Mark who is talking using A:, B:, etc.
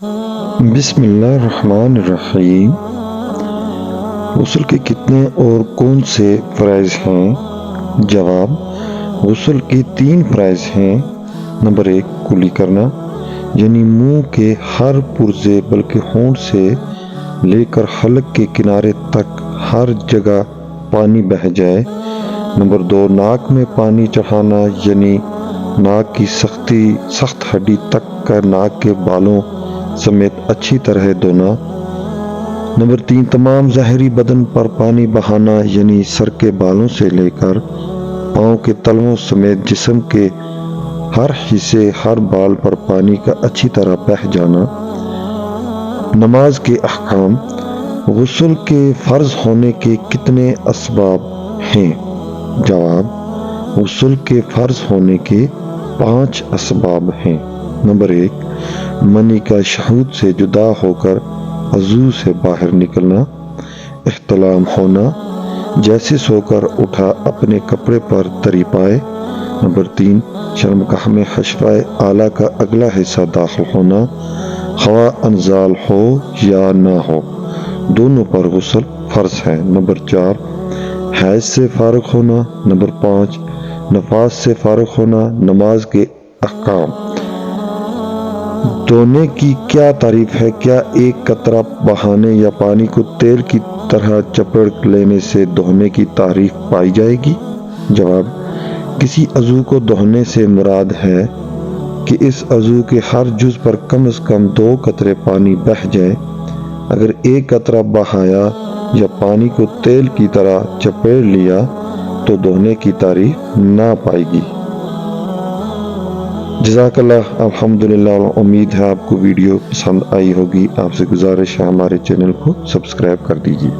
A: بسم اللہ الرحمن الرحیم۔ غسل کے کتنے اور کون سے فرائض ہیں؟ جواب: غسل کے 3 فرائض ہیں۔ نمبر 1 کلی کرنا، یعنی منہ کے ہر پرزے بلکہ ہونٹ سے لے کر حلق کے کنارے تک ہر جگہ پانی بہہ جائے۔ نمبر 2 ناک میں پانی چڑھانا، یعنی ناک کی سخت ہڈی تک کر ناک کے بالوں سمیت اچھی طرح دھونا۔ نمبر 3 تمام ظاہری بدن پر پانی بہانا، یعنی سر کے بالوں سے لے کر پاؤں کے تلووں سمیت جسم کے ہر حصے ہر بال پر پانی کا اچھی طرح بہہ جانا۔ نماز کے احکام۔ غسل کے فرض ہونے کے کتنے اسباب ہیں؟ جواب: غسل کے فرض ہونے کے 5 اسباب ہیں۔ نمبر 1 منی کا شہود سے جدا ہو کر عضو سے باہر نکلنا۔ احتلام ہونا، جیسے سو کر اٹھا اپنے کپڑے پر تری پائے۔ نمبر 3 شرمگاہ میں حشفۂ اعلیٰ کا اگلا حصہ داخل ہونا، خواہ انزال ہو یا نہ ہو، دونوں پر غسل فرض ہے۔ نمبر 4 حیض سے فارغ ہونا۔ نمبر 5 نفاس سے فارغ ہونا۔ نماز کے احکام۔ دھونے کی کیا تعریف ہے؟ کیا ایک قطرہ بہانے یا پانی کو تیل کی طرح چپڑ لینے سے دھونے کی تعریف پائی جائے گی؟ جواب: کسی عضو کو دھونے سے مراد ہے کہ اس عضو کے ہر جز پر کم از کم 2 قطرے پانی بہہ جائے۔ اگر ایک قطرہ بہایا یا پانی کو تیل کی طرح چپیڑ لیا تو دھونے کی تعریف نہ پائے گی۔ جزاک اللہ۔ الحمدللہ، امید ہے آپ کو ویڈیو پسند آئی ہوگی۔ آپ سے گزارش ہے ہمارے چینل کو سبسکرائب کر دیجیے۔